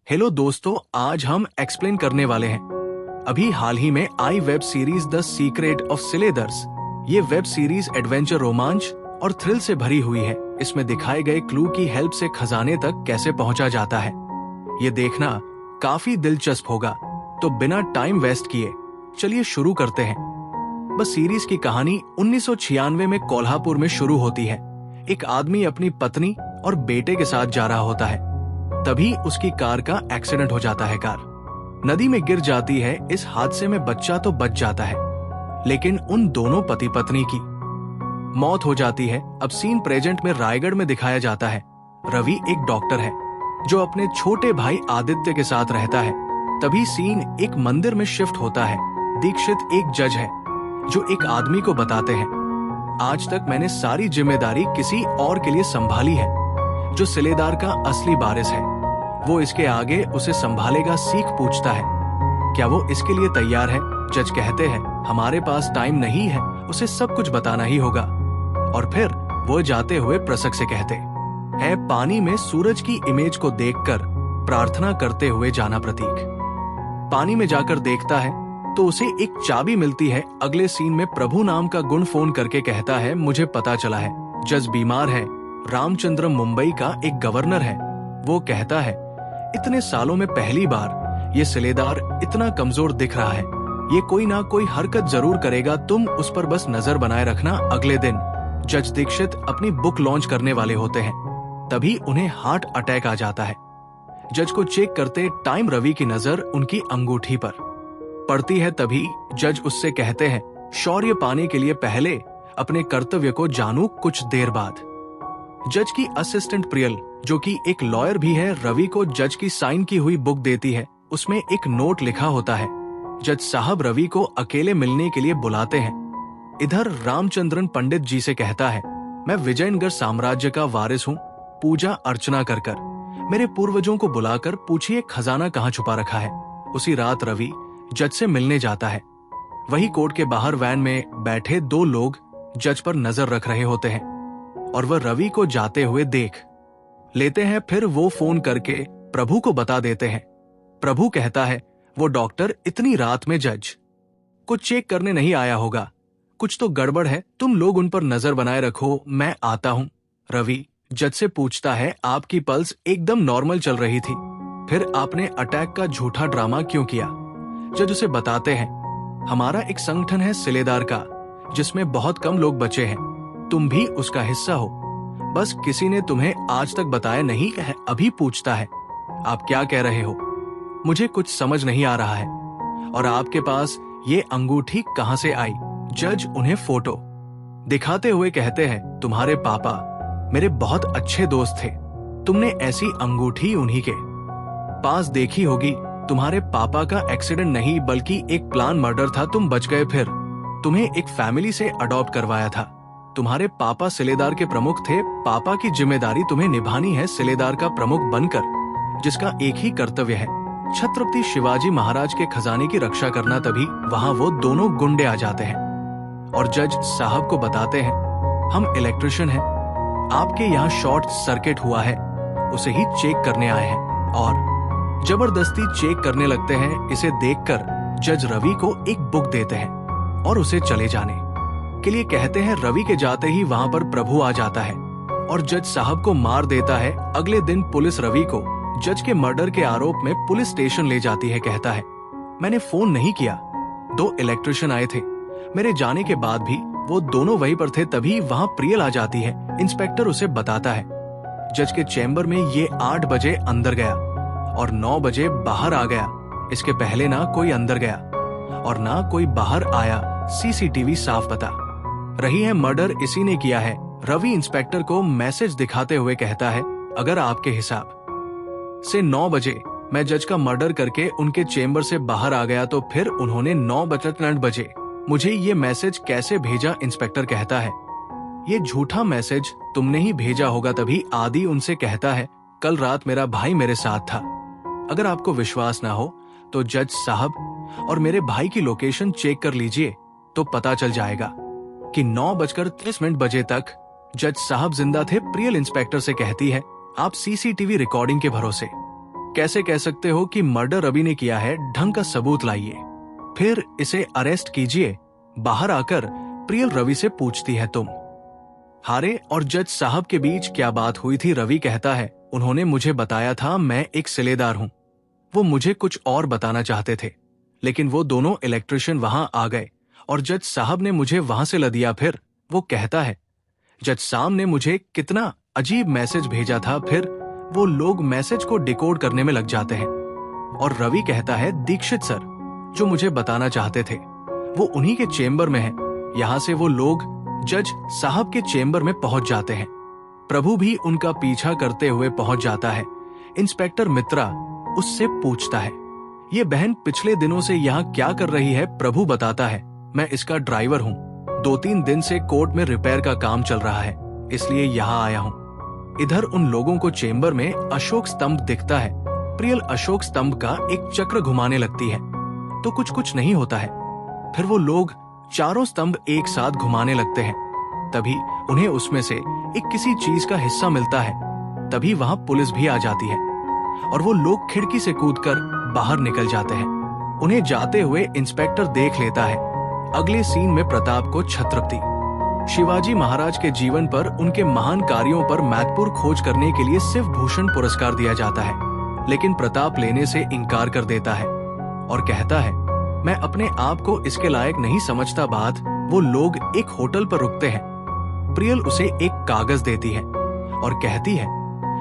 Hello दोस्तों, आज हम एक्सप्लेन करने वाले हैं अभी हाल ही में आई web series the secret of Shiledars. ये वेब सीरीज एडवेंचर, रोमांच और थ्रिल से भरी हुई है। इसमें दिखाए गए क्लू की हेल्प से खजाने तक कैसे पहुंचा जाता है, ये देखना काफी दिलचस्प होगा। तो बिना टाइम वेस्ट किए चलिए शुरू करते हैं। बस सीरीज की कहानी 1996 में कोल्हापुर में शुरू होती है। एक आदमी अपनी पत्नी और बेटे के साथ जा रहा होता है, तभी उसकी कार का एक्सीडेंट हो जाता है। कार नदी में गिर जाती है। इस हादसे में बच्चा तो बच जाता है, लेकिन उन दोनों पति पत्नी की मौत हो जाती है। अब सीन प्रेजेंट में रायगढ़ में दिखाया जाता है। रवि एक डॉक्टर है जो अपने छोटे भाई आदित्य के साथ रहता है। तभी सीन एक मंदिर में शिफ्ट होता है। दीक्षित एक जज है जो एक आदमी को बताते हैं, आज तक मैंने सारी जिम्मेदारी किसी और के लिए संभाली है। जो सिलेदार का असली वारिस है वो इसके आगे उसे संभालेगा। सीख पूछता है, क्या वो इसके लिए तैयार है? जज कहते हैं, हमारे पास टाइम नहीं है, उसे सब कुछ बताना ही होगा। और फिर वो जाते हुए प्रसक से कहते हैं, पानी में सूरज की इमेज को देखकर प्रार्थना करते हुए जाना प्रतीक। पानी में जाकर देखता है तो उसे एक चाबी मिलती है। अगले सीन में प्रभु नाम का गुण फोन करके कहता है, मुझे पता चला है जज बीमार है। रामचंद्रम मुंबई का एक गवर्नर है। वो कहता है, इतने सालों में पहली बार ये सिलेदार इतना कमजोर दिख रहा है। ये कोई ना कोई हरकत जरूर करेगा, तुम उस पर बस नजर बनाए रखना। अगले दिन जज दीक्षित अपनी बुक लॉन्च करने वाले होते हैं, तभी उन्हें हार्ट अटैक आ जाता है। जज को चेक करते टाइम रवि की नजर उनकी अंगूठी पर पड़ती है। तभी जज उससे कहते हैं, शौर्य पाने के लिए पहले अपने कर्तव्य को जानू। कुछ देर बाद जज की असिस्टेंट प्रियल, जो कि एक लॉयर भी है, रवि को जज की साइन की हुई बुक देती है। उसमें एक नोट लिखा होता है। जज साहब रवि को अकेले मिलने के लिए बुलाते हैं। इधर रामचंद्रन पंडित जी से कहता है, मैं विजयनगर साम्राज्य का वारिस हूँ। पूजा अर्चना कर कर मेरे पूर्वजों को बुलाकर पूछिए खजाना कहाँ छुपा रखा है। उसी रात रवि जज से मिलने जाता है। वही कोर्ट के बाहर वैन में बैठे दो लोग जज पर नजर रख रहे होते हैं और वह रवि को जाते हुए देख लेते हैं। फिर वो फोन करके प्रभु को बता देते हैं। प्रभु कहता है, वो डॉक्टर इतनी रात में जज को चेक करने नहीं आया होगा, कुछ तो गड़बड़ है। तुम लोग उन पर नजर बनाए रखो, मैं आता हूं। रवि जज से पूछता है, आपकी पल्स एकदम नॉर्मल चल रही थी, फिर आपने अटैक का झूठा ड्रामा क्यों किया? जज उसे बताते हैं, हमारा एक संगठन है सिलेदार का, जिसमें बहुत कम लोग बचे हैं। तुम भी उसका हिस्सा हो, बस किसी ने तुम्हें आज तक बताया नहीं है। अभी पूछता है, आप क्या कह रहे हो? मुझे कुछ समझ नहीं आ रहा है। और आपके पास ये अंगूठी कहां से आई? जज उन्हें फोटो दिखाते हुए कहते हैं, तुम्हारे पापा मेरे बहुत अच्छे दोस्त थे। तुमने ऐसी अंगूठी उन्हीं के पास देखी होगी। तुम्हारे पापा का एक्सीडेंट नहीं बल्कि एक प्लान मर्डर था, तुम बच गए। फिर तुम्हें एक फैमिली से अडॉप्ट करवाया था। तुम्हारे पापा सिलेदार के प्रमुख थे। पापा की जिम्मेदारी तुम्हें निभानी है सिलेदार का प्रमुख बनकर, जिसका एक ही कर्तव्य है, छत्रपति शिवाजी महाराज के खजाने की रक्षा करना। तभी वहां वो दोनों गुंडे आ जाते हैं और जज साहब को बताते हैं, हम इलेक्ट्रिशियन हैं, आपके यहाँ शॉर्ट सर्किट हुआ है, उसे ही चेक करने आए हैं। और जबरदस्ती चेक करने लगते हैं। इसे देखकर जज रवि को एक बुक देते हैं और उसे चले जाने के लिए कहते हैं। रवि के जाते ही वहां पर प्रभु आ जाता है और जज साहब को मार देता है। अगले दिन पुलिस रवि को जज के मर्डर के आरोप में पुलिस स्टेशन ले जाती है। कहता है, मैंने फोन नहीं किया, दो इलेक्ट्रिशियन आए थे, मेरे जाने के बाद भी वो दोनों वहीं पर थे। तभी वहां प्रियल आ जाती है। इंस्पेक्टर उसे बताता है, जज के चैम्बर में ये 8 बजे अंदर गया और 9 बजे बाहर आ गया। इसके पहले ना कोई अंदर गया और ना कोई बाहर आया। सीसीटीवी साफ बता रही है मर्डर इसी ने किया है। रवि इंस्पेक्टर को मैसेज दिखाते हुए कहता है, अगर आपके हिसाब से 9 बजे मैं जज का मर्डर करके उनके चेम्बर से बाहर आ गया, तो फिर उन्होंने 9 बजे मुझे ये मैसेज कैसे भेजा? इंस्पेक्टर कहता है, ये झूठा मैसेज तुमने ही भेजा होगा। तभी आदि उनसे कहता है, कल रात मेरा भाई मेरे साथ था। अगर आपको विश्वास ना हो तो जज साहब और मेरे भाई की लोकेशन चेक कर लीजिए, तो पता चल जाएगा कि 9:30 बजे तक जज साहब जिंदा थे। प्रियल इंस्पेक्टर से कहती है, आप सीसीटीवी रिकॉर्डिंग के भरोसे कैसे कह सकते हो कि मर्डर रवि ने किया है? ढंग का सबूत लाइए, फिर इसे अरेस्ट कीजिए। बाहर आकर प्रियल रवि से पूछती है, तुम हारे और जज साहब के बीच क्या बात हुई थी? रवि कहता है, उन्होंने मुझे बताया था मैं एक सिलेदार हूं। वो मुझे कुछ और बताना चाहते थे, लेकिन वो दोनों इलेक्ट्रिशियन वहां आ गए और जज साहब ने मुझे वहां से लदिया। फिर वो कहता है, जज साहब ने मुझे कितना अजीब मैसेज भेजा था। फिर वो लोग मैसेज को डिकोड करने में लग जाते हैं। और रवि कहता है, दीक्षित सर जो मुझे बताना चाहते थे वो उन्हीं के चेंबर में है। यहां से वो लोग जज साहब के चेंबर में पहुंच जाते हैं। प्रभु भी उनका पीछा करते हुए पहुंच जाता है। इंस्पेक्टर मित्रा उससे पूछता है, ये बहन पिछले दिनों से यहाँ क्या कर रही है? प्रभु बताता है, मैं इसका ड्राइवर हूँ। 2-3 दिन से कोर्ट में रिपेयर का काम चल रहा है, इसलिए यहाँ आया हूँ। इधर उन लोगों को चेंबर में अशोक स्तंभ दिखता है। प्रियल अशोक स्तंभ का एक चक्र घुमाने लगती है तो कुछ नहीं होता है। फिर वो लोग चारों स्तंभ एक साथ घुमाने लगते हैं। तभी उन्हें उसमें से एक किसी चीज का हिस्सा मिलता है। तभी वहां पुलिस भी आ जाती है और वो लोग खिड़की से कूदकर बाहर निकल जाते हैं। उन्हें जाते हुए इंस्पेक्टर देख लेता है। अगले सीन में प्रताप को छत्रपति शिवाजी महाराज के जीवन पर, उनके महान कार्यों पर महत्वपूर्ण खोज करने के लिए शिव भूषण पुरस्कार दिया जाता है, लेकिन प्रताप लेने से इनकार कर देता है और कहता है, मैं अपने आप को इसके लायक नहीं समझता। बाद वो लोग एक होटल पर रुकते हैं। प्रियल उसे एक कागज देती है और कहती है,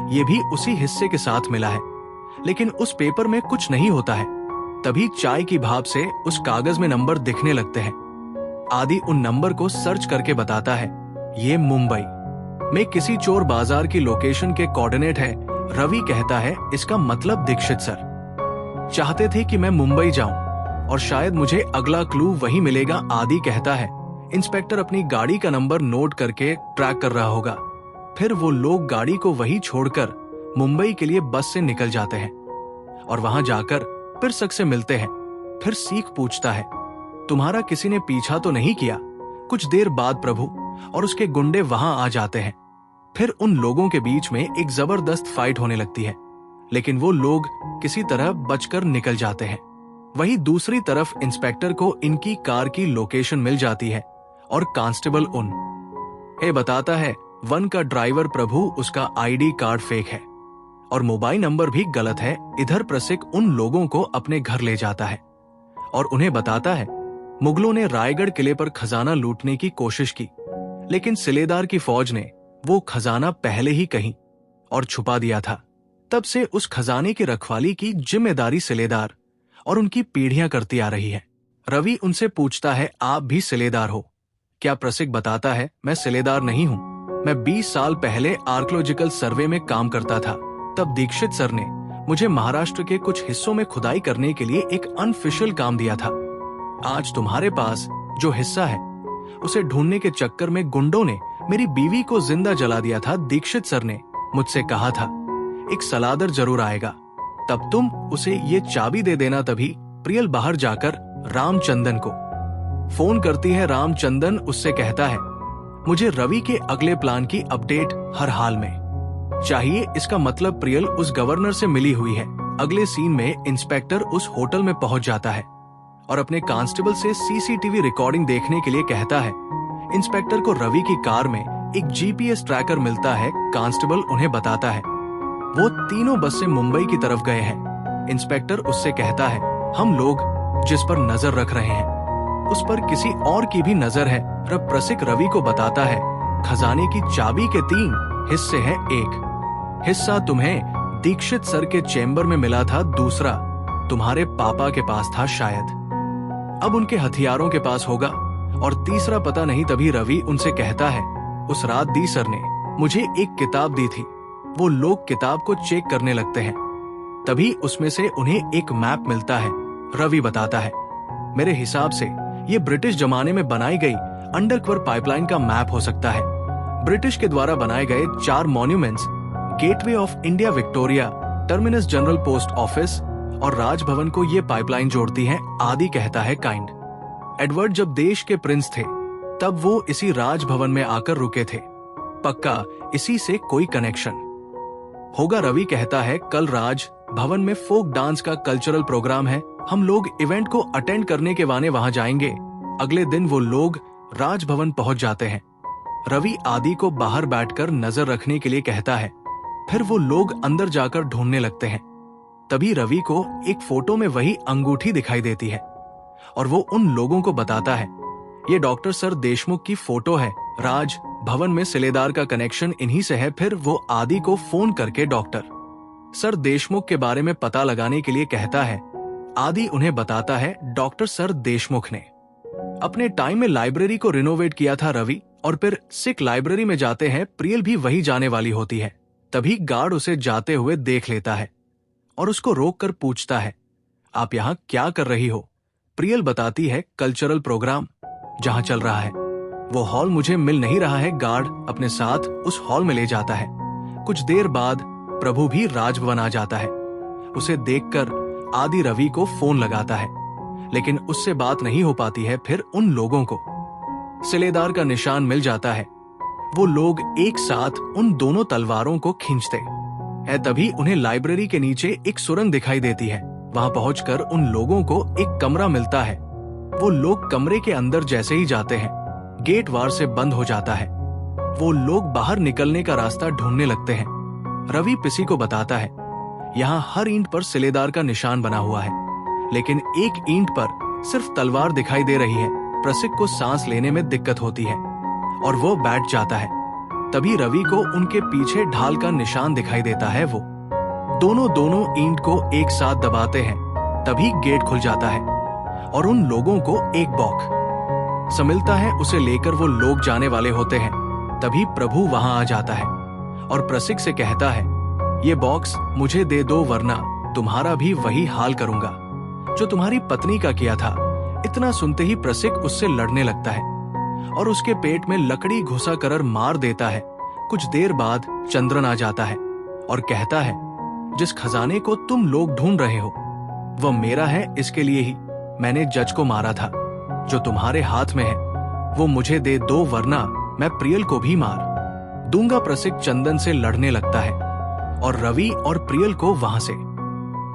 ये भी उसी हिस्से के साथ मिला है, लेकिन उस पेपर में कुछ नहीं होता है। तभी चाय की भाप से उस कागज में नंबर दिखने लगते हैं। आदि उन नंबर को सर्च करके बताता है, ये मुंबई में किसी चोर बाजार की लोकेशन के कोऑर्डिनेट है। रवि कहता है, इसका मतलब दीक्षित सर चाहते थे कि मैं मुंबई जाऊं और शायद मुझे अगला क्लू वही मिलेगा। आदि कहता है, इंस्पेक्टर अपनी गाड़ी का नंबर नोट करके ट्रैक कर रहा होगा। फिर वो लोग गाड़ी को वहीं छोड़कर मुंबई के लिए बस से निकल जाते हैं और वहां जाकर पिरसक से मिलते हैं। फिर सीख पूछता है, तुम्हारा किसी ने पीछा तो नहीं किया? कुछ देर बाद प्रभु और उसके गुंडे वहां आ जाते हैं। फिर उन लोगों के बीच में एक जबरदस्त फाइट होने लगती है, लेकिन वो लोग किसी तरह बचकर निकल जाते हैं। वहीं दूसरी तरफ इंस्पेक्टर को इनकी कार की लोकेशन मिल जाती है और कांस्टेबल बताता है, वन का ड्राइवर प्रभु, उसका आईडी कार्ड फेक है और मोबाइल नंबर भी गलत है। इधर प्रसिक उन लोगों को अपने घर ले जाता है और उन्हें बताता है, मुगलों ने रायगढ़ किले पर खजाना लूटने की कोशिश की, लेकिन सिलेदार की फौज ने वो खजाना पहले ही कहीं और छुपा दिया था। तब से उस खजाने की रखवाली की जिम्मेदारी सिलेदार और उनकी पीढ़ियां करती आ रही है। रवि उनसे पूछता है, आप भी सिलेदार हो क्या? प्रसिक बताता है, मैं सिलेदार नहीं हूं। मैं 20 साल पहले आर्कियोलॉजिकल सर्वे में काम करता था। तब दीक्षित सर ने मुझे महाराष्ट्र के कुछ हिस्सों में खुदाई करने के लिए एक अनऑफिशियल काम दिया था। आज तुम्हारे पास जो हिस्सा है उसे ढूंढने के चक्कर में गुंडों ने मेरी बीवी को जिंदा जला दिया था। दीक्षित सर ने मुझसे कहा था, एक सलादर जरूर आएगा, तब तुम उसे ये चाबी दे देना। तभी प्रियल बाहर जाकर रामचंदन को फोन करती है। रामचंदन उससे कहता है, मुझे रवि के अगले प्लान की अपडेट हर हाल में चाहिए। इसका मतलब प्रियल उस गवर्नर से मिली हुई है। अगले सीन में इंस्पेक्टर उस होटल में पहुंच जाता है और अपने कांस्टेबल से सीसीटीवी रिकॉर्डिंग देखने के लिए कहता है। इंस्पेक्टर को रवि की कार में एक जीपीएस ट्रैकर मिलता है। कांस्टेबल उन्हें बताता है, वो तीनों बस से मुंबई की तरफ गए हैं। इंस्पेक्टर उससे कहता है, हम लोग जिस पर नजर रख रहे हैं उस पर किसी और की भी नजर है। रब प्रसिक रवि को बताता है, खजाने की चाबी के 3 हिस्से हैं। एक हिस्सा तुम्हें दीक्षित सर के चेंबर में मिला था, दूसरा तुम्हारे पापा के पास था, शायद अब उनके हथियारों के पास होगा, और तीसरा पता नहीं। तभी रवि उनसे कहता है, उस रात दी सर ने मुझे एक किताब दी थी। वो लोग किताब को चेक करने लगते हैं। तभी उसमें से उन्हें एक मैप मिलता है। रवि बताता है, मेरे हिसाब से ये ब्रिटिश जमाने में बनाई गई अंडरकवर पाइपलाइन का मैप हो सकता है। ब्रिटिश के द्वारा बनाए गए 4 monuments, gateway of India Victoria, terminus general post office और राजभवन को ये पाइपलाइन जोड़ती है। आदि कहता है, काइंड एडवर्ड जब देश के प्रिंस थे तब वो इसी राजभवन में आकर रुके थे, पक्का इसी से कोई कनेक्शन होगा। रवि कहता है, कल राज भवन में फोक डांस का कल्चरल प्रोग्राम है, हम लोग इवेंट को अटेंड करने के वाने वहां जाएंगे। अगले दिन वो लोग राजभवन पहुंच जाते हैं। रवि आदि को बाहर बैठकर नजर रखने के लिए कहता है। फिर वो लोग अंदर जाकर ढूंढने लगते हैं। तभी रवि को एक फोटो में वही अंगूठी दिखाई देती है और वो उन लोगों को बताता है, ये डॉक्टर सर देशमुख की फोटो है। राज भवन में सिलेदार का कनेक्शन इन्हीं से है। फिर वो आदि को फोन करके डॉक्टर सर देशमुख के बारे में पता लगाने के लिए कहता है। आदि उन्हें बताता है डॉक्टर सर देशमुख ने अपने टाइम में लाइब्रेरी को रिनोवेट किया था। रवि और फिर सिख लाइब्रेरी में जाते हैं। प्रियल भी वही जाने वाली होती है। तभी गार्ड उसे जाते हुए देख लेता है और उसको रोककर पूछता है, आप यहाँ क्या कर रही हो? प्रियल बताती है, कल्चरल प्रोग्राम जहां चल रहा है वो हॉल मुझे मिल नहीं रहा है। गार्ड अपने साथ उस हॉल में ले जाता है। कुछ देर बाद प्रभु भी राजभवन आ जाता है। उसे देखकर आदि रवि को फोन लगाता है, लेकिन उससे बात नहीं हो पाती है। फिर उन लोगों को सिलेदार का निशान मिल जाता है। वो लोग एक साथ उन दोनों तलवारों को खींचते हैं। तभी उन्हें लाइब्रेरी के नीचे एक सुरंग दिखाई देती है। वहां पहुंचकर उन लोगों को एक कमरा मिलता है। वो लोग कमरे के अंदर जैसे ही जाते हैं, गेट वार से बंद हो जाता है। वो लोग बाहर निकलने का रास्ता ढूंढने लगते हैं। रवि पिसी को बताता है, यहाँ हर ईंट पर सिलेदार का निशान बना हुआ है, लेकिन एक ईंट पर सिर्फ तलवार दिखाई दे रही है। प्रसिक को सांस लेने में दिक्कत होती है और वो बैठ जाता है। तभी रवि को उनके पीछे ढाल का निशान दिखाई देता है। वो दोनों ईंट को एक साथ दबाते हैं। तभी गेट खुल जाता है और उन लोगों को एक बॉक्स मिलता है। उसे लेकर वो लोग जाने वाले होते हैं। तभी प्रभु वहां आ जाता है और प्रसिक से कहता है, ये बॉक्स मुझे दे दो वरना तुम्हारा भी वही हाल करूंगा जो तुम्हारी पत्नी का किया था। इतना सुनते ही प्रसिक उससे लड़ने लगता है और उसके पेट में लकड़ी घुसा कर मार देता है। कुछ देर बाद चंद्रन आ जाता है और कहता है, जिस खजाने को तुम लोग ढूंढ रहे हो वह मेरा है। इसके लिए ही मैंने जज को मारा था। जो तुम्हारे हाथ में है वो मुझे दे दो वरना मैं प्रियल को भी मार दूंगा। प्रसिक चंदन से लड़ने लगता है और रवि और प्रियल को वहां से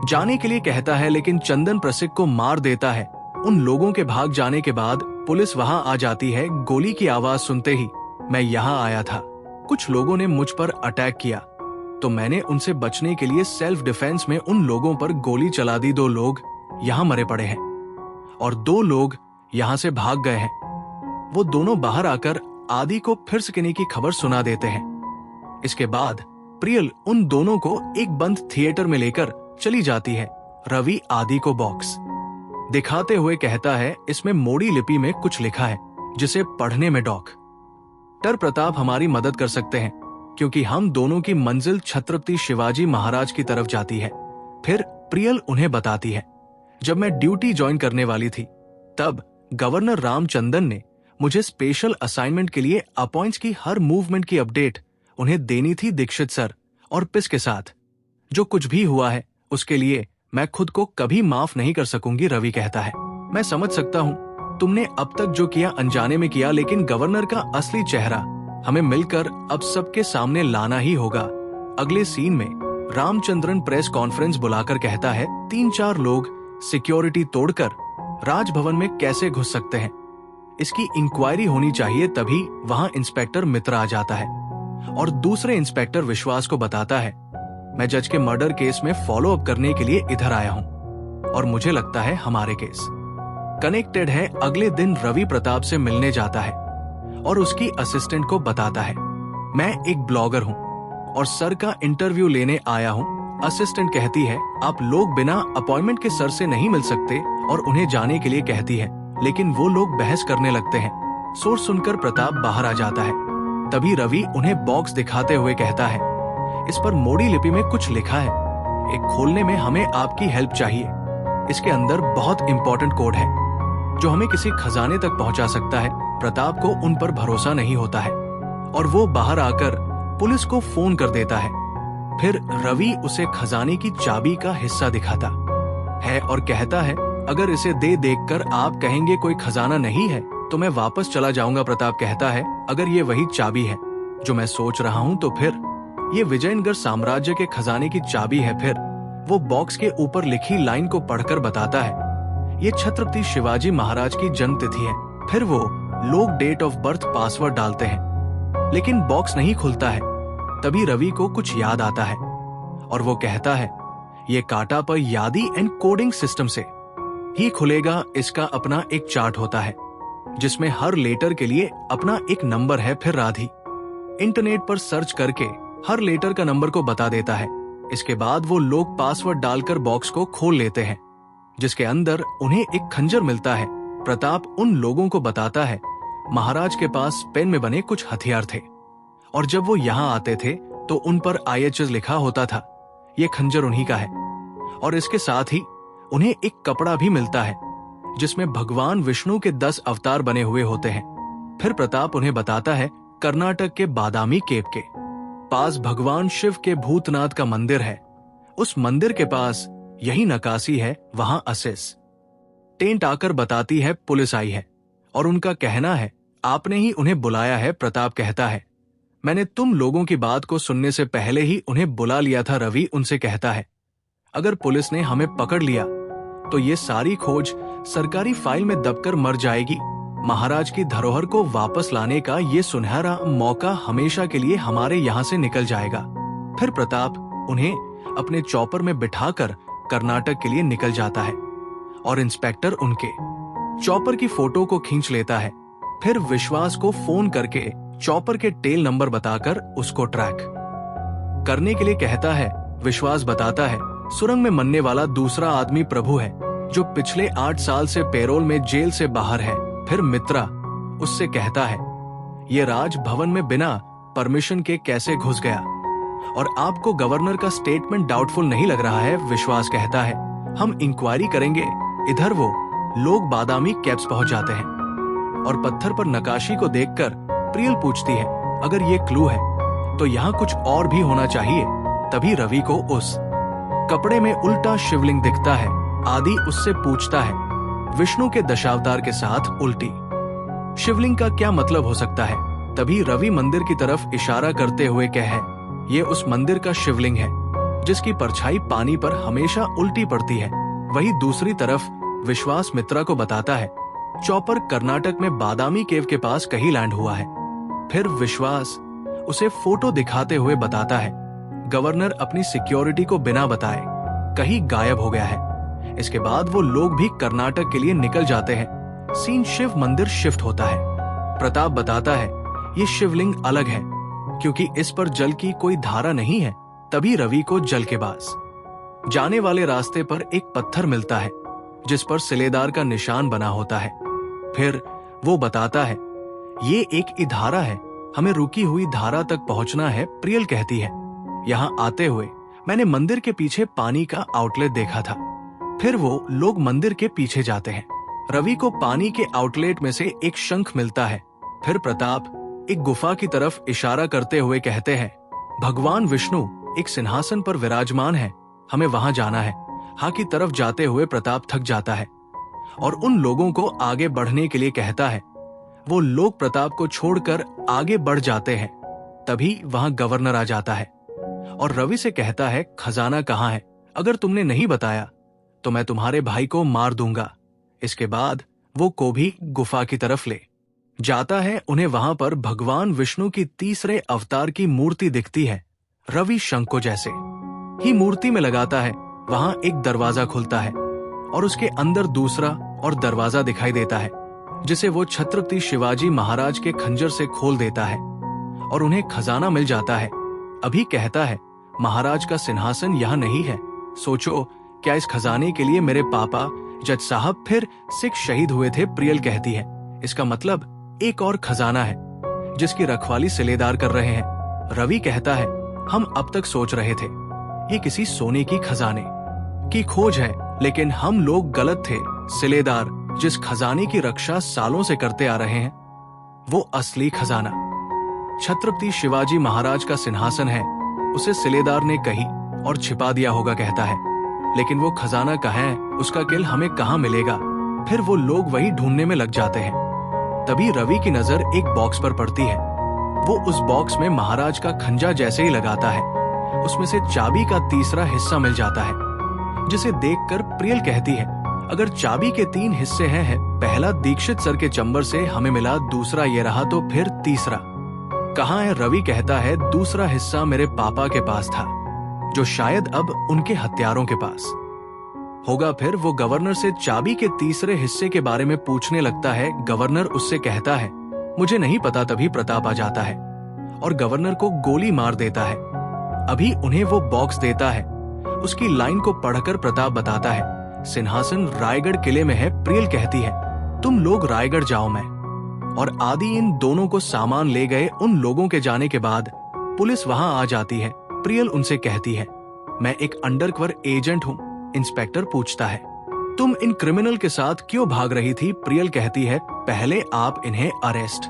जाने के लिए कहता है, लेकिन चंदन प्रसिक को मार देता है। उन लोगों के भाग जाने के बाद पुलिस वहां आ जाती है। गोली की आवाज सुनते ही मैं यहाँ आया था। कुछ लोगों ने मुझ पर अटैक किया तो मैंने उनसे बचने के लिए सेल्फ डिफेंस में उन लोगों पर गोली चला दी। 2 लोग यहाँ मरे पड़े हैं और 2 लोग यहाँ से भाग गए हैं। वो दोनों बाहर आकर आदि को फिर सिकने की खबर सुना देते हैं। इसके बाद प्रियल उन दोनों को एक बंद थिएटर में लेकर चली जाती है। रवि आदि को बॉक्स दिखाते हुए कहता है, इसमें मोड़ी लिपि में कुछ लिखा है जिसे पढ़ने में डॉक्टर प्रताप हमारी मदद कर सकते हैं, क्योंकि हम दोनों की मंजिल छत्रपति शिवाजी महाराज की तरफ जाती है। फिर प्रियल उन्हें बताती है, जब मैं ड्यूटी ज्वाइन करने वाली थी तब गवर्नर रामचंद्रन ने मुझे स्पेशल असाइनमेंट के लिए अपॉइंट्स की हर मूवमेंट की अपडेट उन्हें देनी थी दीक्षित सर और पिस के साथ। जो कुछ भी हुआ है उसके लिए मैं खुद को कभी माफ नहीं कर सकूंगी। रवि कहता है, मैं समझ सकता हूँ तुमने अब तक जो किया अनजाने में किया, लेकिन गवर्नर का असली चेहरा हमें मिलकर अब सबके सामने लाना ही होगा। अगले सीन में रामचंद्रन प्रेस कॉन्फ्रेंस बुलाकर कहता है, 3-4 लोग सिक्योरिटी तोड़कर राजभवन में कैसे घुस सकते हैं, इसकी इंक्वायरी होनी चाहिए। तभी वहां इंस्पेक्टर मित्र आ जाता है और दूसरे इंस्पेक्टर विश्वास को बताता है, मैं जज के मर्डर केस में फॉलो अप करने के लिए इधर आया हूं और मुझे लगता है हमारे केस कनेक्टेड है। अगले दिन रवि प्रताप से मिलने जाता है और उसकी असिस्टेंट को बताता है, मैं एक ब्लॉगर हूं और सर का इंटरव्यू लेने आया हूं। असिस्टेंट कहती है, आप लोग बिना अपॉइंटमेंट के सर से नहीं मिल सकते और उन्हें जाने के लिए कहती है, लेकिन वो लोग बहस करने लगते हैं। सोर्स सुनकर प्रताप बाहर आ जाता है। तभी रवि उन्हें बॉक्स दिखाते हुए कहता है, इस पर मोड़ी लिपि में कुछ लिखा है, एक खोलने में हमें आपकी हेल्प चाहिए। इसके अंदर बहुत इंपॉर्टेंट कोड है जो हमें किसी खजाने तक पहुंचा सकता है। प्रताप को उन पर भरोसा नहीं होता है और वो बाहर आकर पुलिस को फोन कर देता है। फिर रवि उसे खजाने की चाबी का हिस्सा दिखाता है और कहता है, अगर इसे देखकर आप कहेंगे कोई खजाना नहीं है तो मैं वापस चला जाऊंगा। प्रताप कहता है, अगर ये वही चाबी है जो मैं सोच रहा हूं तो फिर ये विजयनगर साम्राज्य के खजाने की चाबी है। फिर वो बॉक्स के ऊपर लिखी लाइन को पढ़कर बताता है ये छत्रपति शिवाजी महाराज की जन्म तिथि है। फिर वो लोग डेट ऑफ बर्थ पासवर्ड डालते हैं, लेकिन बॉक्स नहीं खुलता है। तभी रवि को कुछ याद आता है और वो कहता है ये काटा पर यादी एंड कोडिंग सिस्टम से ही खुलेगा। इसका अपना एक चार्ट होता है जिसमें हर लेटर के लिए अपना एक नंबर है। फिर राधी इंटरनेट पर सर्च करके हर लेटर का नंबर को बता देता है। इसके बाद वो लोग पासवर्ड डालकर बॉक्स को खोल लेते हैं, जिसके अंदर उन्हें एक खंजर मिलता है। प्रताप उन लोगों को बताता है महाराज के पास पेन में बने कुछ हथियार थे और जब वो यहाँ आते थे तो उन पर IHS लिखा होता था। ये खंजर उन्हीं का है और इसके साथ ही उन्हें एक कपड़ा भी मिलता है जिसमें भगवान विष्णु के 10 अवतार बने हुए होते हैं। फिर प्रताप उन्हें बताता है कर्नाटक के बादामी केव के पास भगवान शिव के भूतनाथ का मंदिर है। उस मंदिर के पास यही नकाशी है, वहां असिस टेंट आकर बताती है पुलिस आई है और उनका कहना है आपने ही उन्हें बुलाया है। प्रताप कहता है मैंने तुम लोगों की बात को सुनने से पहले ही उन्हें बुला लिया था। रवि उनसे कहता है अगर पुलिस ने हमें पकड़ लिया तो ये सारी खोज सरकारी फाइल में दबकर मर जाएगी। महाराज की धरोहर को वापस लाने का ये सुनहरा मौका हमेशा के लिए हमारे यहाँ से निकल जाएगा। फिर प्रताप उन्हें अपने चॉपर में बिठाकर कर्नाटक के लिए निकल जाता है और इंस्पेक्टर उनके चॉपर की फोटो को खींच लेता है। फिर विश्वास को फोन करके चॉपर के टेल नंबर बताकर उसको ट्रैक करने के लिए कहता है। विश्वास बताता है सुरंग में मरने वाला दूसरा आदमी प्रभु है जो पिछले 8 साल से पेरोल में जेल से बाहर है। फिर मित्रा उससे कहता है ये राज भवन में बिना परमिशन के कैसे घुस गया और आपको गवर्नर का स्टेटमेंट डाउटफुल नहीं लग रहा है। विश्वास कहता है हम इंक्वायरी करेंगे। इधर वो लोग बादामी कैब्स पहुंच जाते हैं और पत्थर पर नकाशी को देखकर प्रियल पूछती है अगर ये क्लू है तो यहाँ कुछ और भी होना चाहिए। तभी रवि को उस कपड़े में उल्टा शिवलिंग दिखता है। आदि उससे पूछता है विष्णु के दशावतार के साथ उल्टी शिवलिंग का क्या मतलब हो सकता है। तभी रवि मंदिर की तरफ इशारा करते हुए कहे ये उस मंदिर का शिवलिंग है जिसकी परछाई पानी पर हमेशा उल्टी पड़ती है। वही दूसरी तरफ विश्वास मित्रा को बताता है चॉपर कर्नाटक में बादामी केव के पास कहीं लैंड हुआ है। फिर विश्वास उसे फोटो दिखाते हुए बताता है गवर्नर अपनी सिक्योरिटी को बिना बताए कहीं गायब हो गया है। इसके बाद वो लोग भी कर्नाटक के लिए निकल जाते हैं। सीन शिव मंदिर शिफ्ट होता है। प्रताप बताता है ये शिवलिंग अलग है क्योंकि इस पर जल की कोई धारा नहीं है। तभी रवि को जल के पास जाने वाले रास्ते पर एक पत्थर मिलता है जिस पर सिलेदार का निशान बना होता है। फिर वो बताता है ये एक ही धारा है, हमें रुकी हुई धारा तक पहुंचना है। प्रियल कहती है यहाँ आते हुए मैंने मंदिर के पीछे पानी का आउटलेट देखा था। फिर वो लोग मंदिर के पीछे जाते हैं। रवि को पानी के आउटलेट में से एक शंख मिलता है। फिर प्रताप एक गुफा की तरफ इशारा करते हुए कहते हैं भगवान विष्णु एक सिंहासन पर विराजमान है, हमें वहां जाना है। हाँ की तरफ जाते हुए प्रताप थक जाता है और उन लोगों को आगे बढ़ने के लिए कहता है। वो लोग प्रताप को छोड़कर आगे बढ़ जाते हैं। तभी वहां गवर्नर आ जाता है और रवि से कहता है खजाना कहाँ है, अगर तुमने नहीं बताया तो मैं तुम्हारे भाई को मार दूंगा। इसके बाद वो को भी गुफा की तरफ ले जाता है। उन्हें वहां पर भगवान विष्णु की तीसरे अवतार की मूर्ति दिखती है। रवि शंख को जैसे ही मूर्ति में लगाता है वहां एक दरवाजा खुलता है और उसके अंदर दूसरा और दरवाजा दिखाई देता है जिसे वो छत्रपति शिवाजी महाराज के खंजर से खोल देता है और उन्हें खजाना मिल जाता है। अभी कहता है महाराज का सिंहासन यहाँ नहीं है, सोचो क्या इस खजाने के लिए मेरे पापा जज साहब फिर सिख शहीद हुए थे। प्रियल कहती है इसका मतलब एक और खजाना है जिसकी रखवाली सिलेदार कर रहे हैं। रवि कहता है हम अब तक सोच रहे थे ये किसी सोने की खजाने की खोज है, लेकिन हम लोग गलत थे। सिलेदार जिस खजाने की रक्षा सालों से करते आ रहे हैं वो असली खजाना छत्रपति शिवाजी महाराज का सिंहासन है। उसे सिलेदार ने कहीं और छिपा दिया होगा कहता है, लेकिन वो खजाना कहाँ है, उसका किल हमें कहाँ मिलेगा। फिर वो लोग वही ढूंढने में लग जाते हैं। तभी रवि की नजर एक बॉक्स पर पड़ती है। वो उस बॉक्स में महाराज का खंजा जैसे ही लगाता है उसमें से चाबी का तीसरा हिस्सा मिल जाता है। जिसे देखकर प्रियल कहती है, अगर चाबी के 3 हिस्से हैं, पहला दीक्षित सर के चंबर से हमें मिला, दूसरा ये रहा, तो फिर तीसरा कहाँ है? रवि कहता है, दूसरा हिस्सा मेरे पापा के पास था, जो शायद अब उनके हत्यारों के पास होगा। फिर वो गवर्नर से चाबी के तीसरे हिस्से के बारे में पूछने लगता है। गवर्नर उससे कहता है, मुझे नहीं पता। तभी प्रताप आ जाता है और गवर्नर को गोली मार देता है। अभी उन्हें वो बॉक्स देता है। उसकी लाइन को पढ़कर प्रताप बताता है, सिंहासन रायगढ़ किले में है। प्रियल कहती है, तुम लोग रायगढ़ जाओ, मैं और आदि इन दोनों को सामान ले गए। उन लोगों के जाने के बाद पुलिस वहां आ जाती है। प्रियल उनसे कहती है, मैं एक अंडरकवर एजेंट हूं। इंस्पेक्टर पूछता है, तुम इन क्रिमिनल के साथ क्यों भाग रही थी? प्रियल कहती है, पहले आप इन्हें अरेस्ट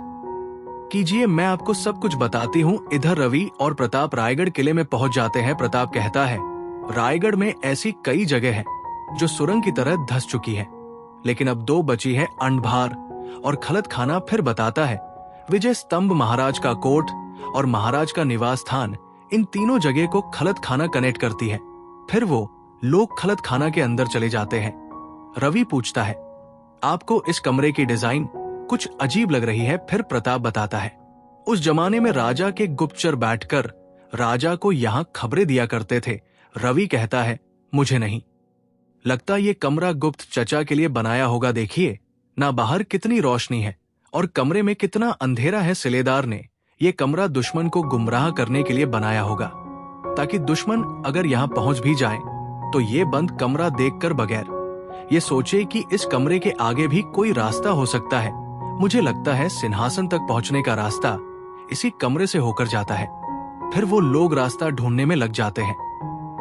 कीजिए, मैं आपको सब कुछ बताती हूँ। इधर रवि और प्रताप रायगढ़ किले में पहुंच जाते हैं। प्रताप कहता है, रायगढ़ में ऐसी कई जगह हैं जो सुरंग की तरह धंस चुकी है, लेकिन अब 2 बची है, अंडभार और खलत खाना। फिर बताता है, विजय स्तंभ, महाराज का कोट और महाराज का निवास स्थान, इन तीनों जगह को खलत खाना कनेक्ट करती है। फिर वो लोग खलत खाना के अंदर चले जाते हैं। रवि पूछता है, आपको इस कमरे की डिजाइन कुछ अजीब लग रही है? फिर प्रताप बताता है, उस जमाने में राजा के गुप्तचर बैठकर राजा को यहाँ खबरें दिया करते थे। रवि कहता है, मुझे नहीं लगता ये कमरा गुप्त चचा के लिए बनाया होगा। देखिए ना बाहर कितनी रोशनी है और कमरे में कितना अंधेरा है। सिलेदार ने ये कमरा दुश्मन को गुमराह करने के लिए बनाया होगा, ताकि दुश्मन अगर यहाँ पहुंच भी जाए तो ये बंद कमरा देखकर बगैर ये सोचे कि इस कमरे के आगे भी कोई रास्ता हो सकता है। मुझे लगता है सिंहासन तक पहुंचने का रास्ता इसी कमरे से होकर जाता है। फिर वो लोग रास्ता ढूंढने में लग जाते हैं।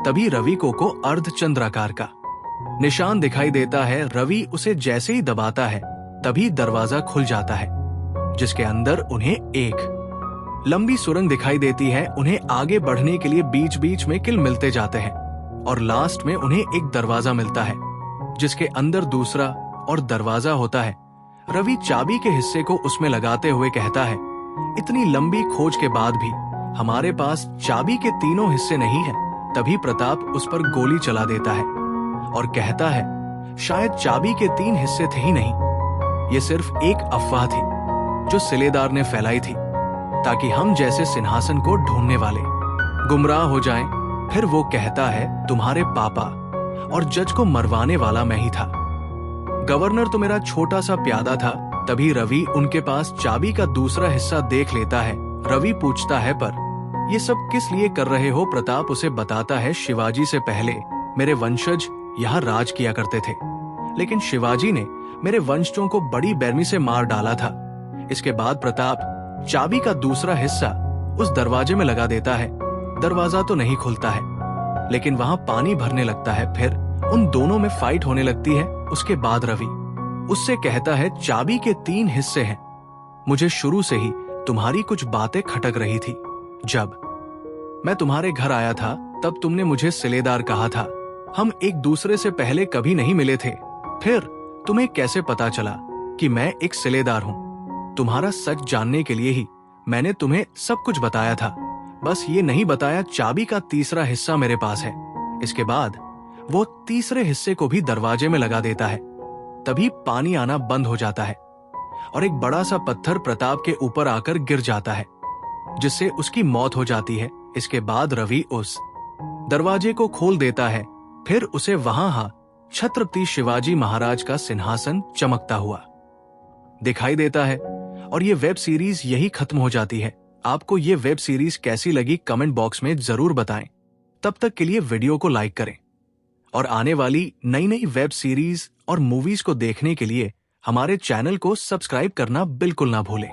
तभी रवि को अर्धचंद्राकार का निशान दिखाई देता है। रवि उसे जैसे ही दबाता है, तभी दरवाजा खुल जाता है, जिसके अंदर उन्हें एक लंबी सुरंग दिखाई देती है। उन्हें आगे बढ़ने के लिए बीच बीच में किल मिलते जाते हैं और लास्ट में उन्हें एक दरवाजा मिलता है, जिसके अंदर दूसरा और दरवाजा होता है। रवि चाबी के हिस्से को उसमें लगाते हुए कहता है, इतनी लंबी खोज के बाद भी हमारे पास चाबी के तीनों हिस्से नहीं हैं। तभी प्रताप उस पर गोली चला देता है और कहता है, शायद चाबी के 3 हिस्से थे ही नहीं, ये सिर्फ एक अफवाह थी जो सिलेदार ने फैलाई थी, ताकि हम जैसे सिंहासन को ढूंढने वाले गुमराह हो जाएं। फिर वो कहता है, तुम्हारे पापा और जज को मरवाने वाला मैं ही था। गवर्नर तो मेरा छोटा सा प्यादा था। तभी रवि उनके पास चाबी का दूसरा हिस्सा देख लेता है। रवि पूछता है, पर ये सब किस लिए कर रहे हो? प्रताप उसे बताता है, शिवाजी से पहले मेरे वंशज यहाँ राज किया करते थे, लेकिन शिवाजी ने मेरे वंशजों को बड़ी बेरमी से मार डाला था। इसके बाद प्रताप चाबी का दूसरा हिस्सा उस दरवाजे में लगा देता है। दरवाजा तो नहीं खुलता है, लेकिन वहां पानी भरने लगता है। फिर उन दोनों में फाइट होने लगती है। उसके बाद रवि उससे कहता है, चाबी के 3 हिस्से हैं। मुझे शुरू से ही तुम्हारी कुछ बातें खटक रही थी। जब मैं तुम्हारे घर आया था, तब तुमने मुझे सिलेदार कहा था। हम एक दूसरे से पहले कभी नहीं मिले थे। फिर तुम्हें कैसे पता चला कि मैं एक सिलेदार हूं? तुम्हारा सच जानने के लिए ही मैंने तुम्हें सब कुछ बताया था, बस ये नहीं बताया चाबी का तीसरा हिस्सा मेरे पास है। इसके बाद वो तीसरे हिस्से को भी दरवाजे में लगा देता है। तभी पानी आना बंद हो जाता है और एक बड़ा सा पत्थर प्रताप के ऊपर आकर गिर जाता है, जिससे उसकी मौत हो जाती है। इसके बाद रवि उस दरवाजे को खोल देता है। फिर उसे वहां छत्रपति शिवाजी महाराज का सिंहासन चमकता हुआ दिखाई देता है और ये वेब सीरीज यही खत्म हो जाती है। आपको ये वेब सीरीज कैसी लगी कमेंट बॉक्स में जरूर बताएं। तब तक के लिए वीडियो को लाइक करें और आने वाली नई नई वेब सीरीज और मूवीज को देखने के लिए हमारे चैनल को सब्सक्राइब करना बिल्कुल ना भूलें।